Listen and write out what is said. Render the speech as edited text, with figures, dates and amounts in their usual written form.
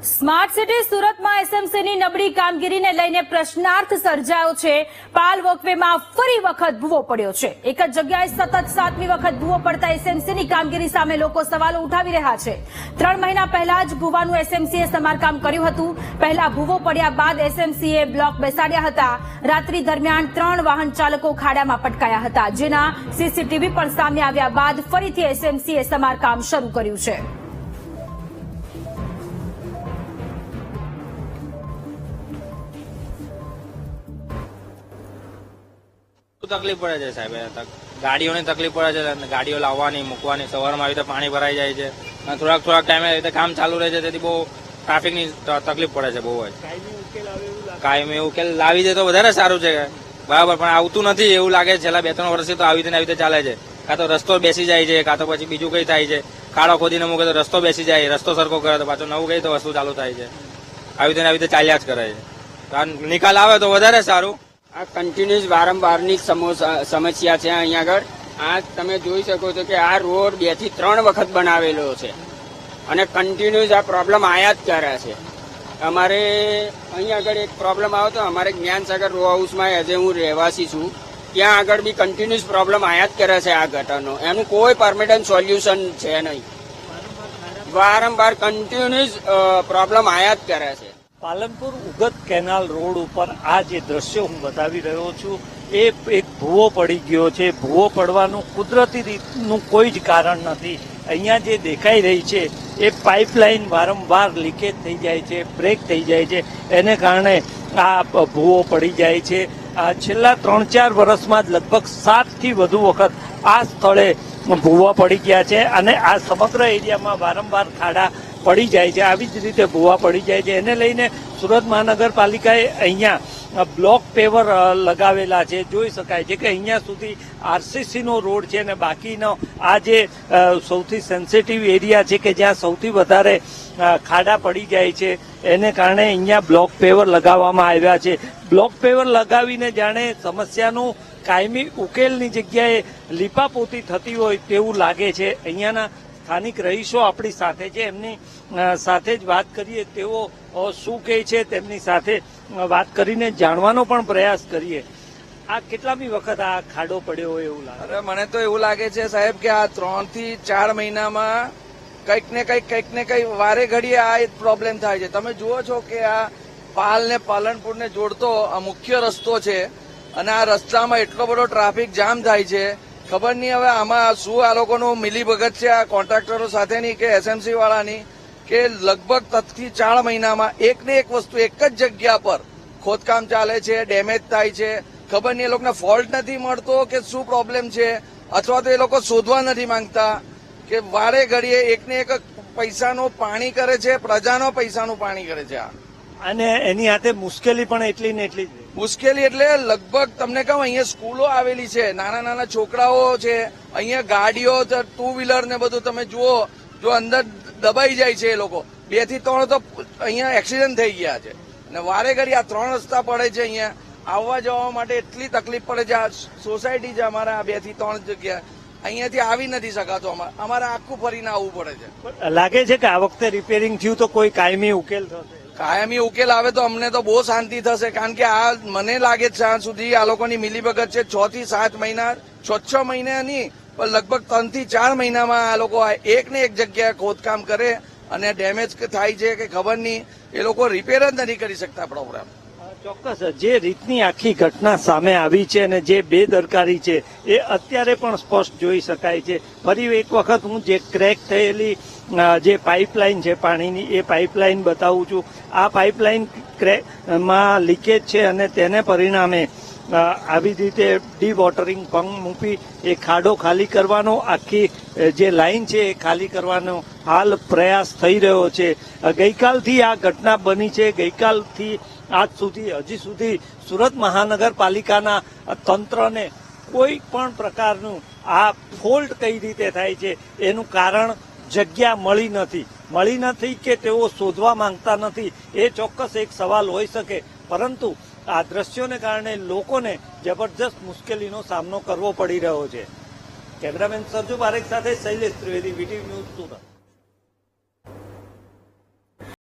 Smart city સુરતમાં એસએમસીની નબળી કામગીરીને લઈને પ્રશ્નાર્થ સર્જાયો છે। પાલ વોકવેમાં ફરી વખત ભૂવો પડ્યો છે। એક જ જગ્યાએ સતત 7મી વખત ભૂવો પડતા એસએમસીની કામગીરી સામે લોકો સવાલો ઉઠાવી રહ્યા છે। 3 મહિના પહેલા જ ભૂવાનું એસએમસીએ સમારકામ કર્યું હતું। પહેલા ભૂવો પડ્યા બાદ એસએમસીએ બ્લોક બેસાડ્યા હતા। રાત્રિ દરમિયાન 3 વાહન ચાલકો ખાડામાં પટકાયા હતા, જેના સીસીટીવી પણ સામે આવ્યા બાદ ફરીથી એસએમસીએ સમારકામ શરૂ કર્યું છે। તકલીફ પડે છે સાહેબ, ગાડીઓની તકલીફ પડે છે, ગાડીઓ લાવવાની મૂકવાની, સવારમાં આવી રીતે પાણી ભરાઈ જાય છે, થોડાક ટાઈમે રીતે કામ ચાલુ રહે છે, તેથી બહુ ટ્રાફિકની તકલીફ પડે છે બહુ જ। કાયમી ઉકેલ લાવી દે તો વધારે સારું છે બરાબર, પણ આવતું નથી એવું લાગે છે। છેલ્લા 2-3 વર્ષથી તો આવી રીતે ચાલે છે, કાં તો રસ્તો બેસી જાય છે, કાં તો પછી બીજું કઈ થાય છે, ખાડો ખોદીને મૂકે તો રસ્તો બેસી જાય, રસ્તો સરખો કરે તો પાછો નવું કઈ તો વસ્તુ ચાલુ થાય છે। આવી રીતે ચાલ્યા જ કરે છે। નિકાલ આવે તો વધારે સારું। આ કન્ટિન્યુઅસ વારંવારની સમસ્યા છે અહીંયા આગળ। આ તમે જોઈ શકો છો કે આ રોડ 2 થી 3 વખત બનાવેલો છે અને કન્ટિન્યુઅસ આ પ્રોબ્લેમ આયા જ કરે છે। અમારે અહીંયા આગળ એક પ્રોબ્લેમ આવ્યો હતો, અમારે જ્ઞાનસાગર રો હાઉસમાં એઝ હું રહેવાસી છું, ત્યાં આગળ બી કન્ટિન્યુઅસ પ્રોબ્લેમ આયા જ કરે છે આ ગટરનો। એનું કોઈ પરમેનન્ટ સોલ્યુશન છે નહીં, વારંવાર કન્ટિન્યુઅસ પ્રોબ્લેમ આયા જ કરે છે। પાલનપુર ઉગત કેનાલ રોડ ઉપર આ જે દ્રશ્ય હું બતાવી રહ્યો છું એ એક ભૂવો પડી ગયો છે। ભૂવો પડવાનું કુદરતી રીતનું કોઈ જ કારણ નથી। અહીંયા જે દેખાઈ રહી છે એ પાઇપલાઇન વારંવાર લીકેજ થઈ જાય છે, બ્રેક થઈ જાય છે, એને કારણે આ ભૂવો પડી જાય છે। છેલ્લા 3-4 વર્ષમાં જ લગભગ 7 થી વધુ વખત આ સ્થળે ભૂવા પડી ગયા છે અને આ સમગ્ર એરિયામાં વારંવાર ખાડા પડી જાય છે, આવી જ રીતે ભૂવા પડી જાય છે। એને લઈને સુરત મહાનગરપાલિકાએ અહીંયા બ્લોક પેવર લગાવેલા છે। જોઈ શકાય છે કે અહીંયા સુધી આરસીસી નો રોડ છે અને બાકીનો આ જે સૌથી સેન્સિટિવ એરિયા છે કે જ્યાં સૌથી વધારે ખાડા પડી જાય છે, એને કારણે અહીંયા બ્લોક પેવર લગાવવામાં આવ્યા છે। બ્લોક પેવર લગાવીને જાણે સમસ્યાનું કાયમી ઉકેલની જગ્યાએ લીપાપોતી થતી હોય તેવું લાગે છે। અહીંયાના સ્થાનિક રહીશો આપણી સાથે છે, એમની સાથે જ વાત કરીએ, તેઓ શું કહે છે તેમની સાથે વાત કરીને જાણવાનો પણ પ્રયાસ કરીએ। આ કેટલામી વખત આ ખાડો પડ્યો હોય એવું લાગે? અરે મને તો એવું લાગે છે સાહેબ કે આ 3 થી 4 મહિનામાં કંઈક ને કંઈક વારે ઘડીએ આ પ્રોબ્લેમ થાય છે। તમે જુઓ છો કે આ પાલ ને પાલનપુરને જોડતો આ મુખ્ય રસ્તો છે અને આ રસ્તામાં એટલો બધો ટ્રાફિક જામ થાય છે, ખબર નહીં હવે આમાં શું આ લોકોનું મિલીભગત છે આ કોન્ટ્રાક્ટરો સાથેની કે એસએમસી વાળાની, કે લગભગ 3 થી 4 મહિનામાં એક ને એક વસ્તુ એક જ જગ્યા પર ખોદકામ ચાલે છે, ડેમેજ થાય છે। ખબર નહીં એ લોકોને ફોલ્ટ નથી મળતો કે શું પ્રોબ્લેમ છે, અથવા તો એ લોકો શોધવા નથી માંગતા કે વારે ઘડીએ એક ને એક પૈસાનું પાણી કરે છે, પ્રજાનો પૈસાનું પાણી કરે છે આ। અને એની હાથે મુશ્કેલી પણ એટલી ને એટલી મુશ્કેલી એટલે લગભગ તમને કહું અહીંયા સ્કૂલો આવેલી છે, નાના છોકરાઓ છે, અહીંયા ગાડીઓ 2 વ્હીલર ને બધું તમે જુઓ, જો અંદર દબાઈ જાય છે એ લોકો। 2 થી 3 તો અહીંયા એક્સિડન્ટ થઈ ગયા છે અને વારે ઘડી આ 3 રસ્તા પડે છે। અહીંયા આવવા જવા માટે એટલી તકલીફ પડે છે। આ સોસાયટી છે અમારા 2 થી 3 જગ્યા, અહીંયાથી આવી નથી શકાતો, અમારે આખું ફરીને આવવું પડે છે। લાગે છે કે આ વખતે રિપેરિંગ થયું તો કોઈ કાયમી ઉકેલ થશે? કાયમી ઉકેલ આવે તો અમને તો બહુ શાંતિ થશે, કારણ કે આ મને લાગે છે ત્યાં સુધી આ લોકોની મિલીભગત છે। 6 થી 7 મહિના, 6 મહિના નહીં પણ લગભગ 3 થી 4 મહિનામાં આ લોકો એક ને એક જગ્યાએ ખોદકામ કરે અને ડેમેજ થાય છે કે ખબર નહીં, એ લોકો રિપેર જ નથી કરી શકતા પ્રોગ્રામ। ચોક્કસ જે રીતની આખી ઘટના સામે આવી છે અને જે બેદરકારી છે એ અત્યારે પણ સ્પષ્ટ જોઈ શકાય છે। ફરી એક વખત હું જે ક્રેક થયેલી જે પાઇપલાઇન છે પાણીની, એ પાઇપલાઇન બતાવું છું। આ પાઇપલાઇન ક્રેકમાં લીકેજ છે અને તેને પરિણામે આવી રીતે ડી-વોટરિંગ પંપ મૂકી એ ખાડો ખાલી કરવાનો, આખી જે લાઈન છે એ ખાલી કરવાનો હાલ પ્રયાસ થઈ રહ્યો છે। ગઈકાલથી આ ઘટના બની છે, ગઈકાલથી આજ સુધી હજી સુધી સુરત મહાનગરપાલિકાના તંત્રને કોઈ પણ પ્રકારનું આ ફોલ્ટ કઈ રીતે થાય છે એનું કારણ જગ્યા મળી નથી કે તેઓ શોધવા માંગતા નથી, એ ચોક્કસ એક સવાલ હોઈ શકે। પરંતુ આ દ્રશ્યોને કારણે લોકોને જબરજસ્ત મુશ્કેલીનો સામનો કરવો પડી રહ્યો છે। કેમેરામેન સરજુ પારેખ સાથે શૈલેષ ત્રિવેદી, વીટીવી ન્યૂઝ સુરત।